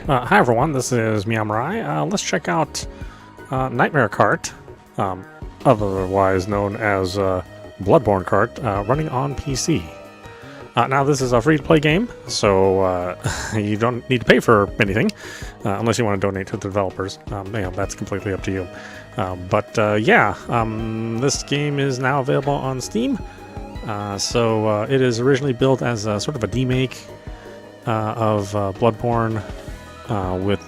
Hi everyone, this is meowmurai. Let's check out Nightmare Kart, otherwise known as Bloodborne Kart, running on PC. Now this is a free-to-play game, so you don't need to pay for anything, unless you want to donate to the developers. That's completely up to you. This game is now available on Steam. It is originally built as a sort of a demake of Bloodborne. With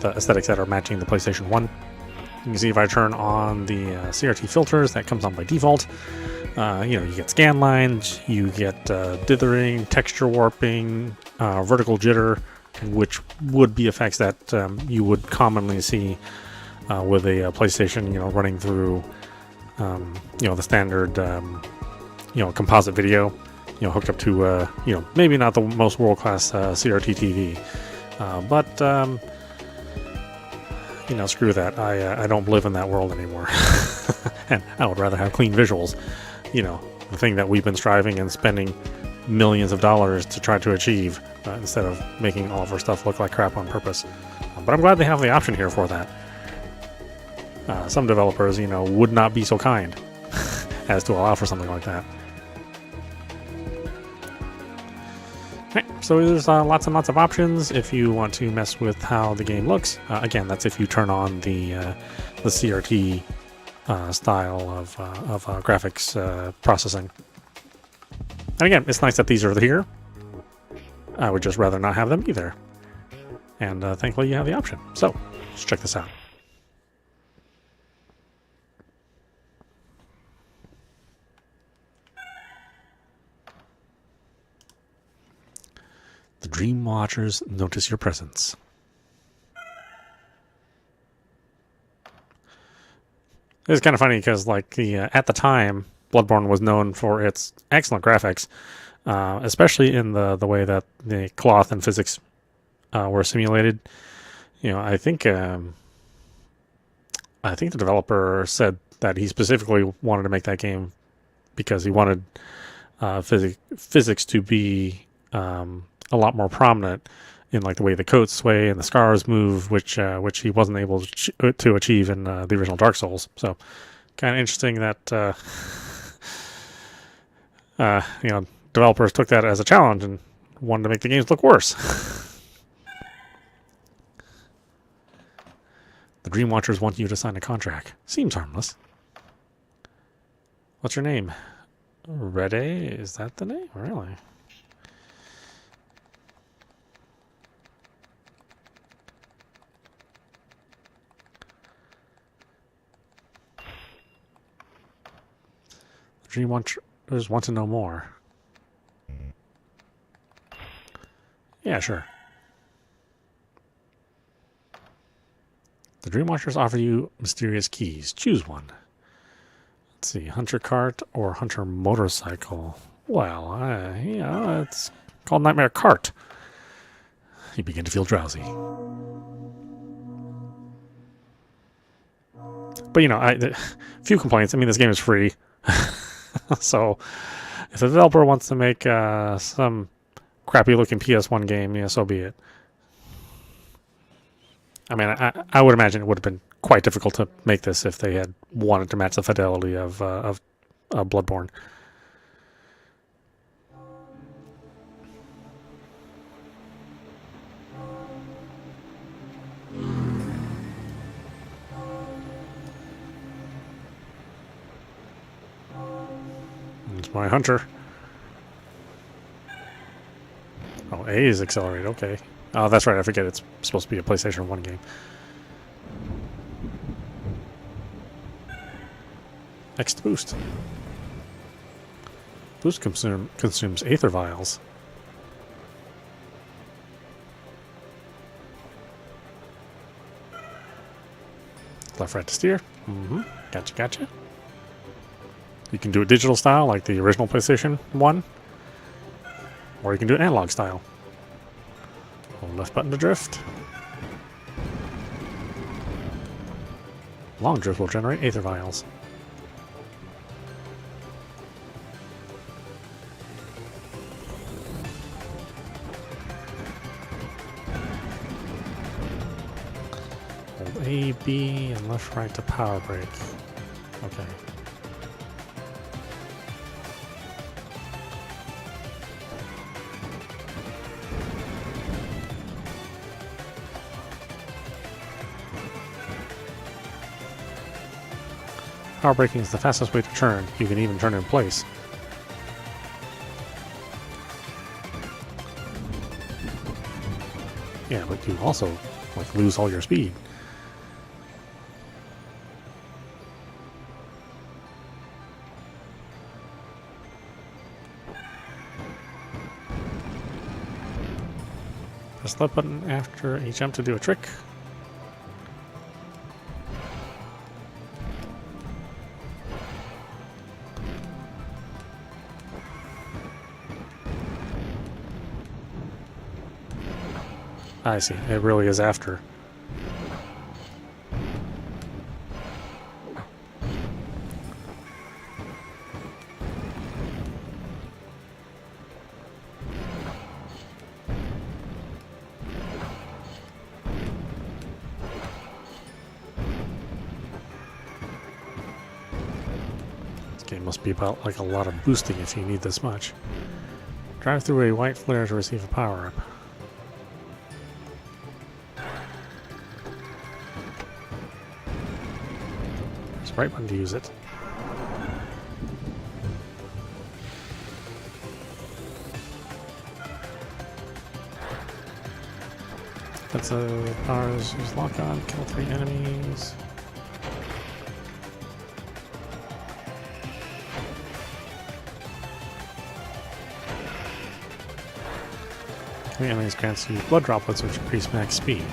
aesthetics that are matching the PlayStation 1. You can see if I turn on the CRT filters, that comes on by default. You get scan lines, you get dithering, texture warping, vertical jitter, which would be effects that you would commonly see with a PlayStation, running through, the standard, composite video, hooked up to, maybe not the most world-class CRT TV. Screw that. I don't live in that world anymore. And I would rather have clean visuals. The thing that we've been striving and spending millions of dollars to try to achieve instead of making all of our stuff look like crap on purpose. But I'm glad they have the option here for that. Some developers, would not be so kind as to allow for something like that. Right, so there's lots and lots of options if you want to mess with how the game looks. Again, that's if you turn on the CRT style of graphics processing. And again, it's nice that these are here. I would just rather not have them either. And thankfully you have the option. So, let's check this out. The Dream Watchers notice your presence. It's kind of funny because, at the time, Bloodborne was known for its excellent graphics, especially in the way that the cloth and physics were simulated. I think the developer said that he specifically wanted to make that game because he wanted physics to be a lot more prominent in the way the coats sway and the scars move, which he wasn't able to achieve in the original Dark Souls. So, kind of interesting that developers took that as a challenge and wanted to make the games look worse. The Dream Watchers want you to sign a contract. Seems harmless. What's your name? Rede? Is that the name? Really? Dream Watchers want to know more. Yeah, sure. The Dream Watchers offer you mysterious keys. Choose one. Let's see, Hunter Cart or Hunter Motorcycle. Well, it's called Nightmare Kart. You begin to feel drowsy. But few complaints. I mean, this game is free. So, if the developer wants to make some crappy-looking PS1 game, so be it. I mean, I would imagine it would have been quite difficult to make this if they had wanted to match the fidelity of Bloodborne. It's my Hunter. Oh, A is accelerated, okay. Oh, that's right, I forget it's supposed to be a PlayStation 1 game. X to boost. Boost consumes Aether Vials. Left, right to steer. Gotcha. You can do it digital style, like the original PlayStation 1. Or you can do it analog style. Hold left button to drift. Long drift will generate Aether Vials. A, B, and left, right to power brake. Okay. Power braking is the fastest way to turn. You can even turn in place. Yeah, but you also like lose all your speed. Press the left button after a jump to do a trick. I see. It really is after. This game must be about like a lot of boosting if you need this much. Drive through a white flare to receive a power-up. Right button to use it. That's a powers. Use lock on. Kill 3 enemies. Killing enemies grants you blood droplets, which increase max speed.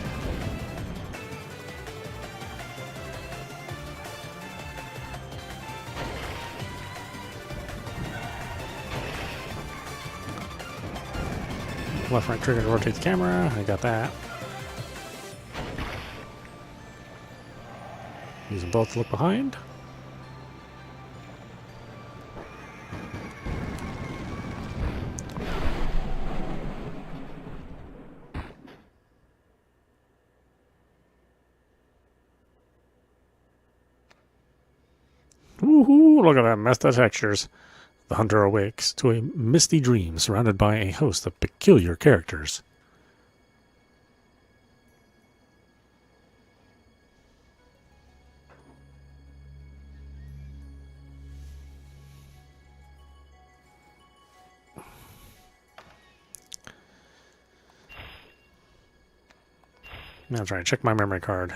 Left right trigger to rotate the camera. I got that. Using both to look behind. Woohoo! Look at that messed up textures. The hunter awakes to a misty dream surrounded by a host of peculiar characters. Now try to check my memory card.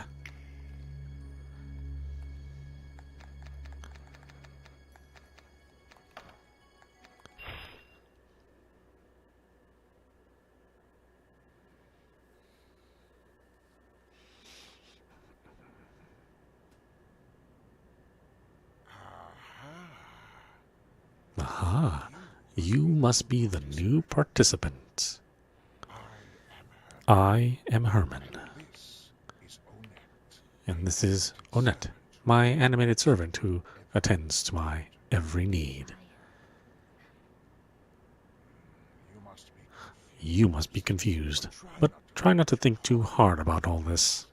Aha, you must be the new participant. I am Herman. And this is Onette, my animated servant who attends to my every need. You must be confused, but try not to think too hard about all this.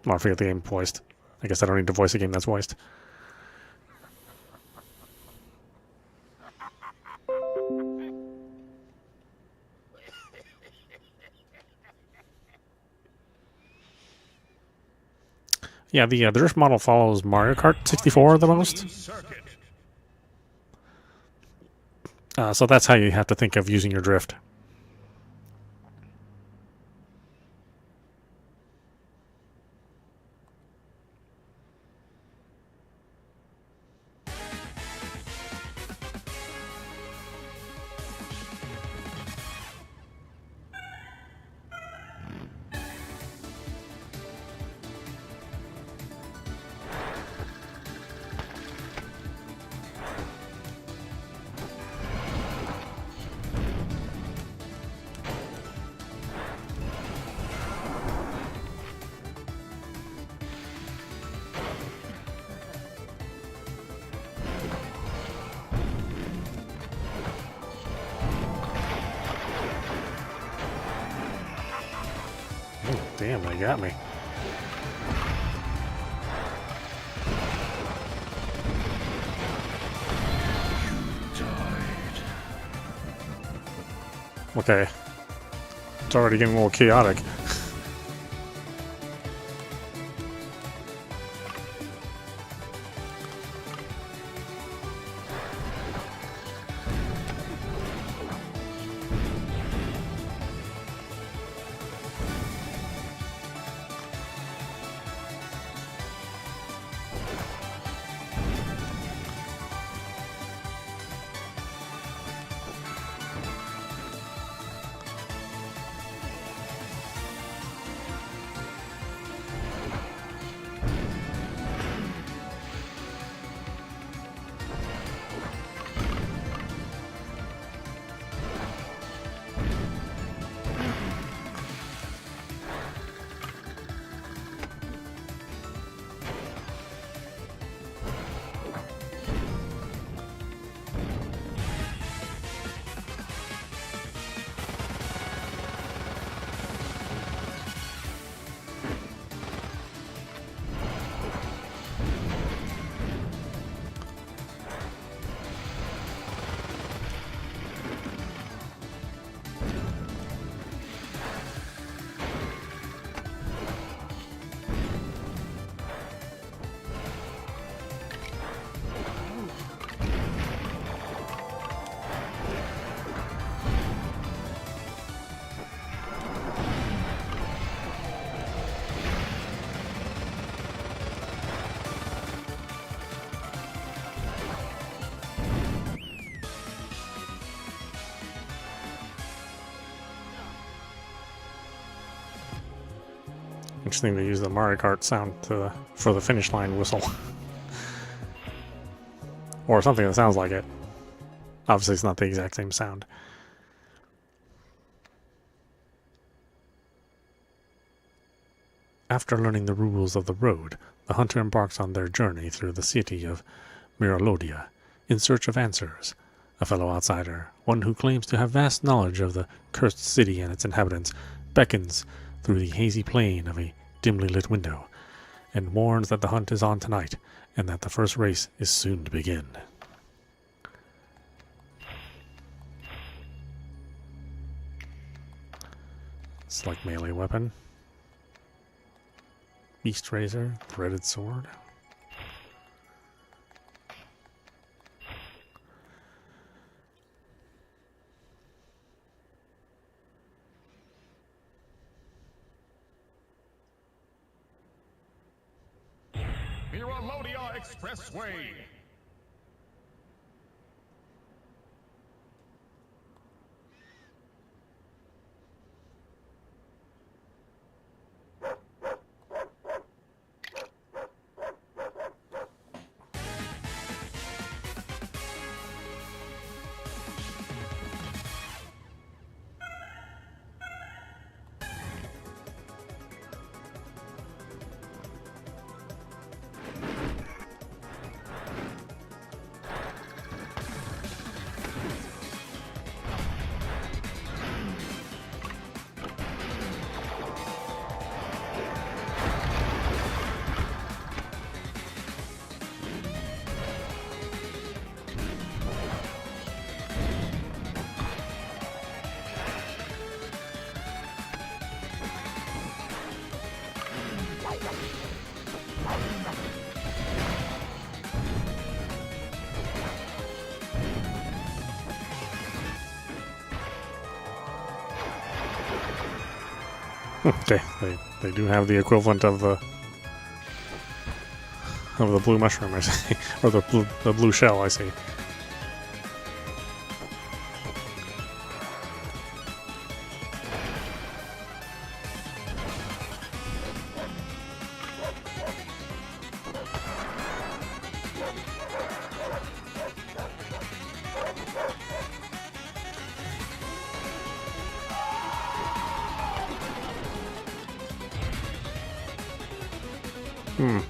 Well, I forget the game voiced. I guess I don't need to voice a game that's voiced. Yeah, the drift model follows Mario Kart 64 the most. So that's how you have to think of using your drift. Damn, they got me. Okay. It's already getting a little chaotic. Interesting to use the Mario Kart sound for the finish line whistle. Or something that sounds like it. Obviously it's not the exact same sound. After learning the rules of the road, the hunter embarks on their journey through the city of Miralodia in search of answers. A fellow outsider, one who claims to have vast knowledge of the cursed city and its inhabitants, beckons through the hazy plain of a dimly lit window, and warns that the hunt is on tonight, and that the first race is soon to begin. Select melee weapon. Beast Razor, Threaded Sword. Miralodia Expressway. Okay, they do have the equivalent of the blue mushroom, I see, or the blue shell, I see.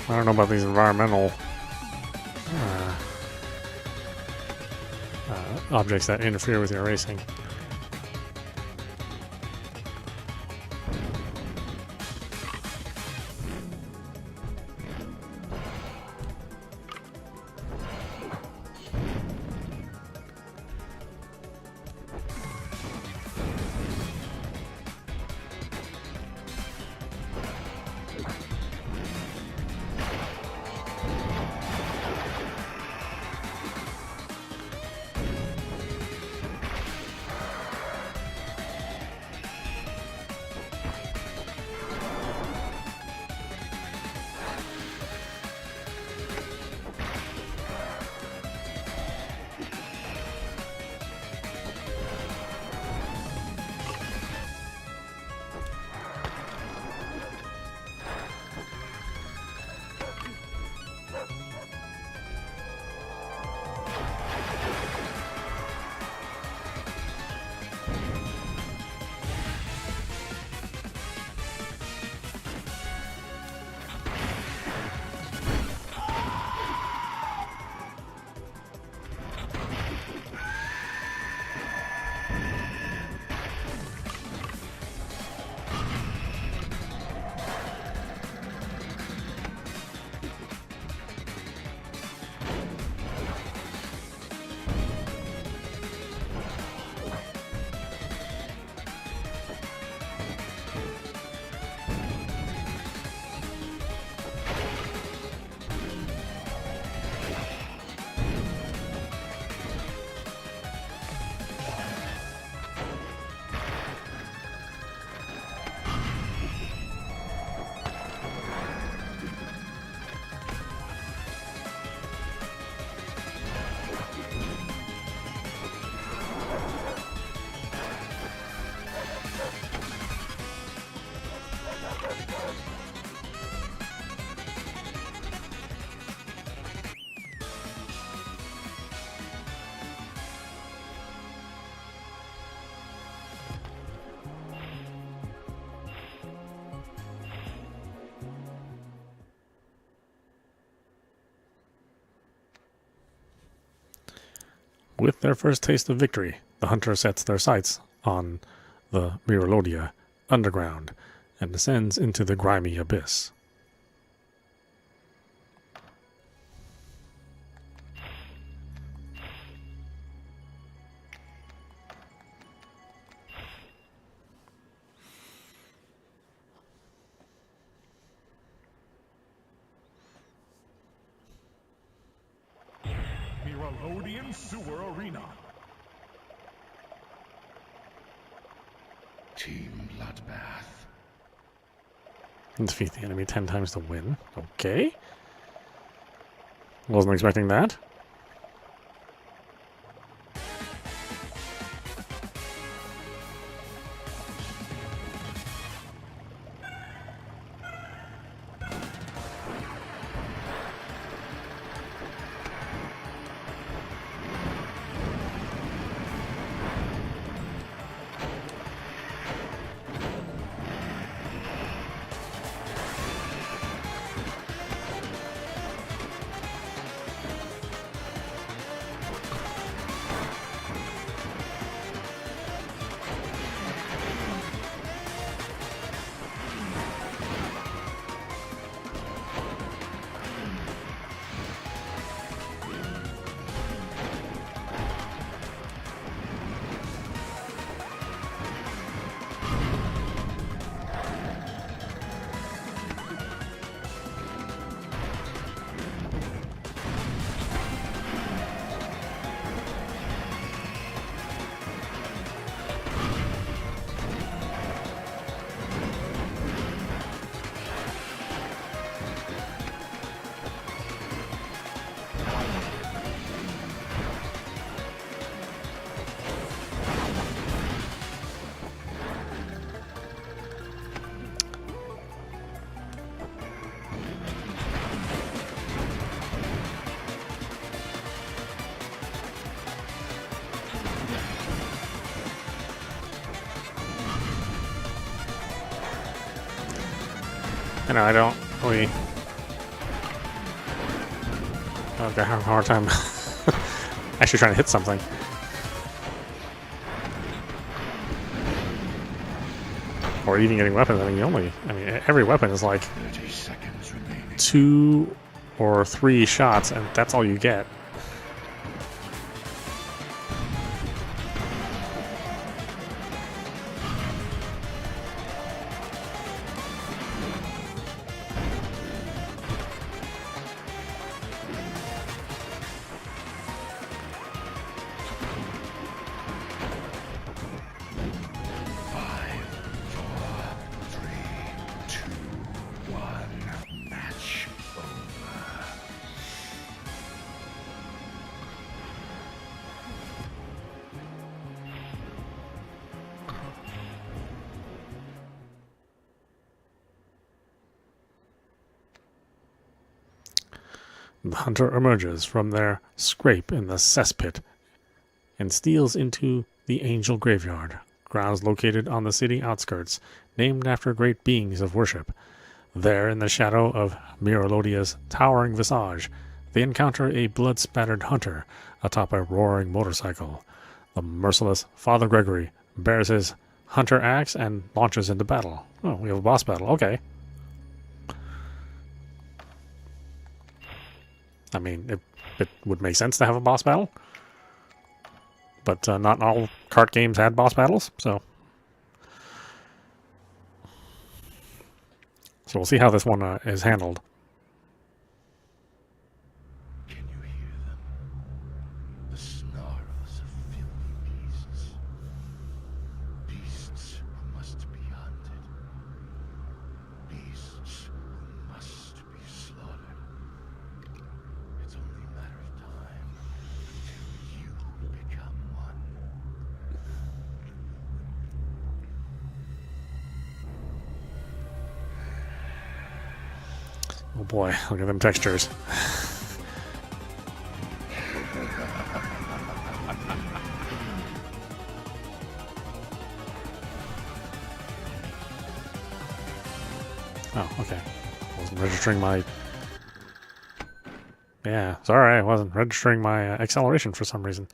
I don't know about these environmental objects that interfere with your racing. With their first taste of victory, the hunter sets their sights on the Miralodia underground and descends into the grimy abyss. Miralodian Sewer Arena. Team Bloodbath. Defeat the enemy 10 times to win. Okay. Wasn't expecting that. I know, I don't really... I'm having a hard time actually trying to hit something. Or even getting weapons. I mean, every weapon is like 30 seconds remaining. 2 or 3 shots, and that's all you get. The hunter emerges from their scrape in the cesspit and steals into the Angel Graveyard, grounds located on the city outskirts, named after great beings of worship. There, in the shadow of Miralodia's towering visage, they encounter a blood-spattered hunter atop a roaring motorcycle. The merciless Father Gregory bears his hunter axe and launches into battle. Oh, we have a boss battle. Okay. I mean, it would make sense to have a boss battle. But not all kart games had boss battles, so... So we'll see how this one is handled. Can you hear them? The snarls of filthy beasts. Beasts who must be hunted. Beasts who must be slaughtered. It's only a matter of time till you become one. Oh boy, look at them textures. Oh, okay. I wasn't registering my... Yeah, sorry, I wasn't registering my acceleration for some reason.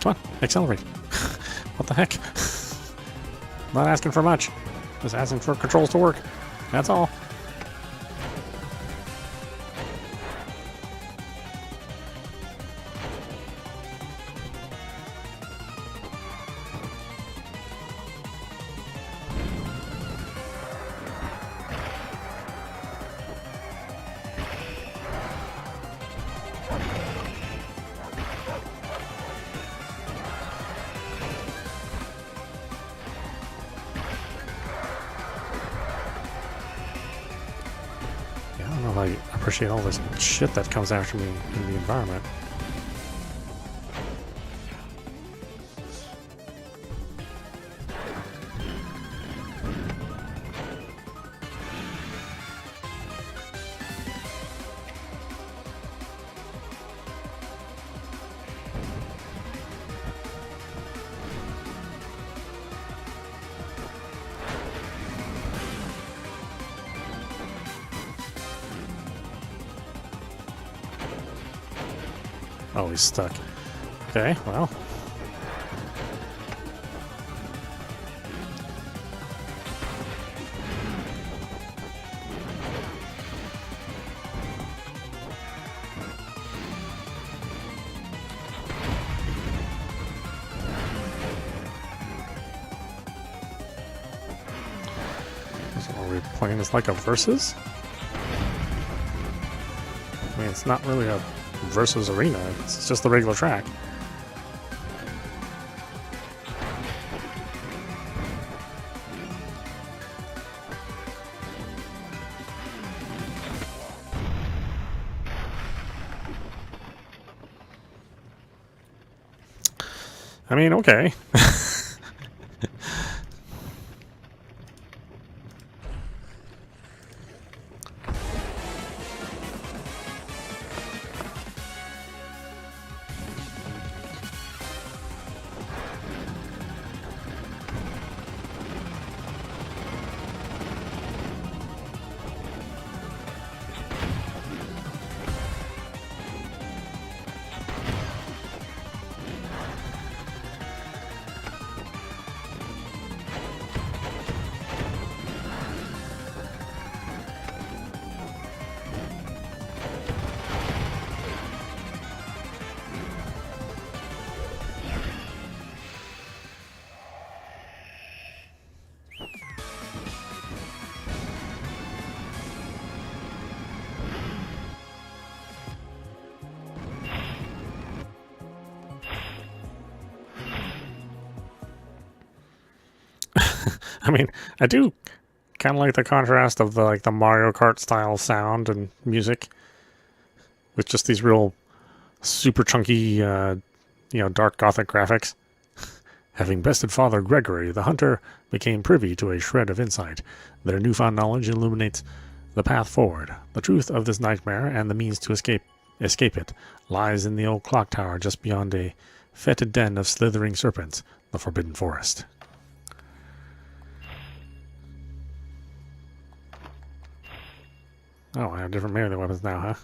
Come on, accelerate. What the heck? Not asking for much. Just asking for controls to work. That's all. I don't know if I appreciate all this shit that comes after me in the environment. Oh, he's stuck. Okay, well. So are we playing this like a versus? I mean, it's not really a versus arena, it's just the regular track. I mean, okay. I mean, I do kind of like the contrast of the Mario Kart style sound and music with just these real super chunky, dark gothic graphics. Having bested Father Gregory, the hunter became privy to a shred of insight. Their newfound knowledge illuminates the path forward. The truth of this nightmare and the means to escape it lies in the old clock tower just beyond a fetid den of slithering serpents, the Forbidden Forest. Oh, I have different melee weapons now, huh?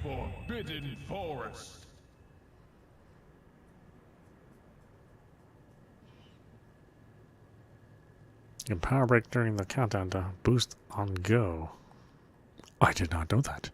Forbidden Forest. You can power break during the countdown to boost on go. I did not know that.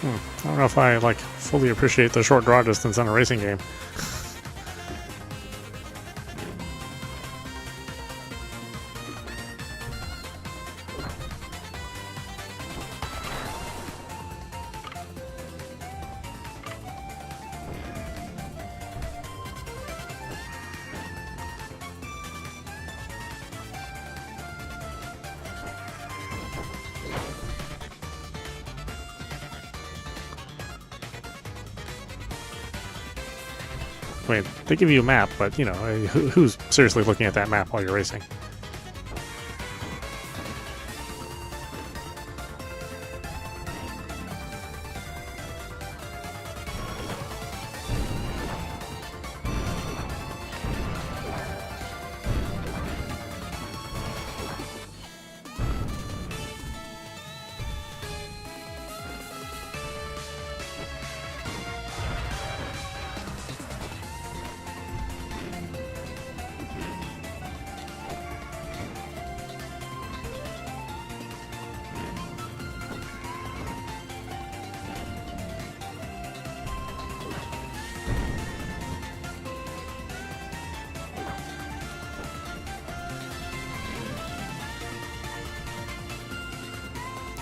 I don't know if I like fully appreciate the short draw distance on a racing game. I mean, they give you a map, but, you know, who's seriously looking at that map while you're racing?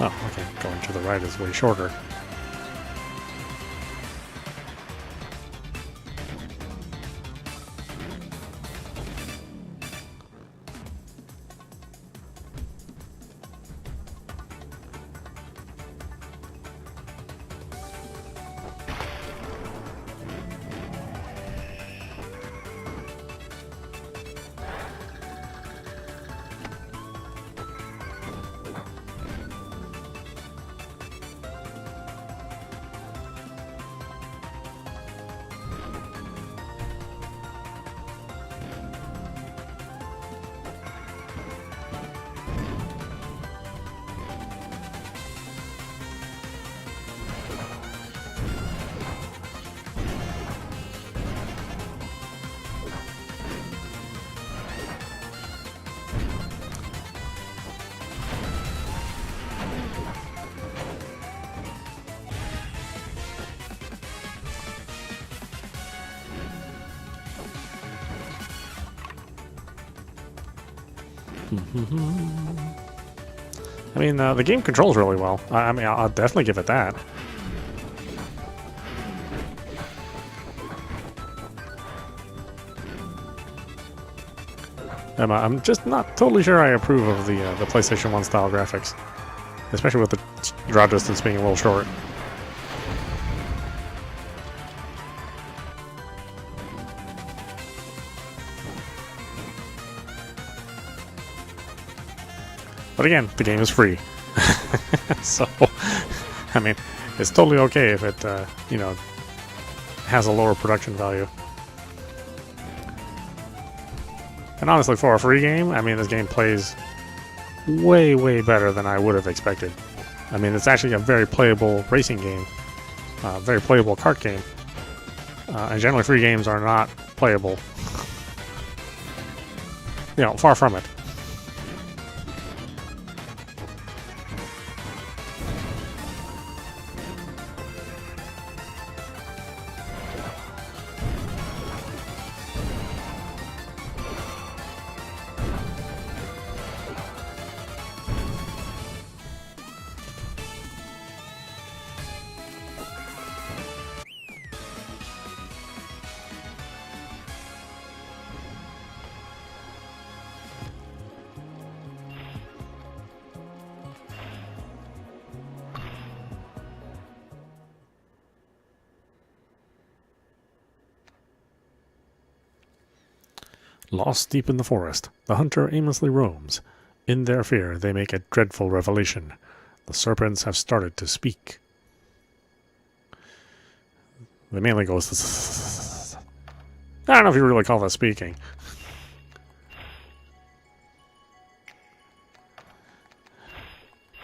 Oh, okay. Going to the right is way shorter. I mean, the game controls really well. I mean, I'll definitely give it that. I'm just not totally sure I approve of the PlayStation 1 style graphics, especially with the draw distance being a little short. But again, the game is free, so I mean, it's totally okay if it, you know, has a lower production value. And honestly, for a free game, I mean, this game plays way, way better than I would have expected. I mean, it's actually a very playable racing game, very playable kart game, and generally free games are not playable. You know, far from it. Lost deep in the forest, the hunter aimlessly roams. In their fear, they make a dreadful revelation. The serpents have started to speak. They mainly goes... I don't know if you really call that speaking.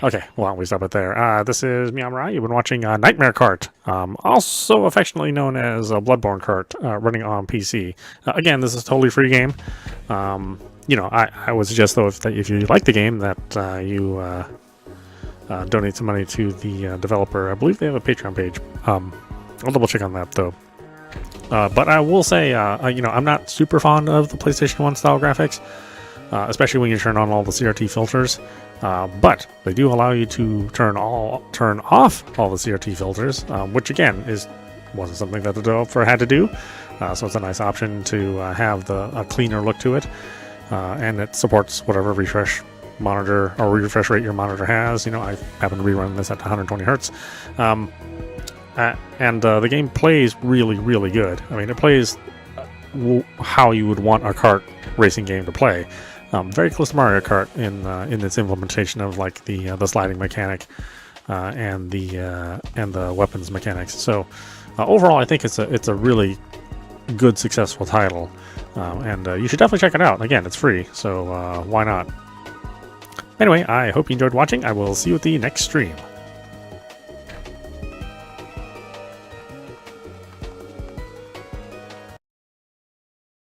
Okay, well, we stop it there. This is meowmurai. You've been watching Nightmare Kart, also affectionately known as Bloodborne Kart, running on PC. Again, this is a totally free game. You know, I would suggest, though, if you like the game, that you donate some money to the developer. I believe they have a Patreon page. I'll double check on that though. But I will say, I'm not super fond of the PlayStation 1 style graphics, especially when you turn on all the CRT filters. But they do allow you to turn off all the CRT filters, which again wasn't something that the developer had to do. So it's a nice option to have a cleaner look to it, and it supports whatever refresh monitor or refresh rate your monitor has. I happen to be running this at 120 hertz. And the game plays really, really good. I mean, it plays how you would want a kart racing game to play. Very close to Mario Kart in its implementation of like the sliding mechanic and the weapons mechanics. So overall, I think it's a really good, successful title, and you should definitely check it out. Again, it's free, so why not? Anyway, I hope you enjoyed watching. I will see you at the next stream.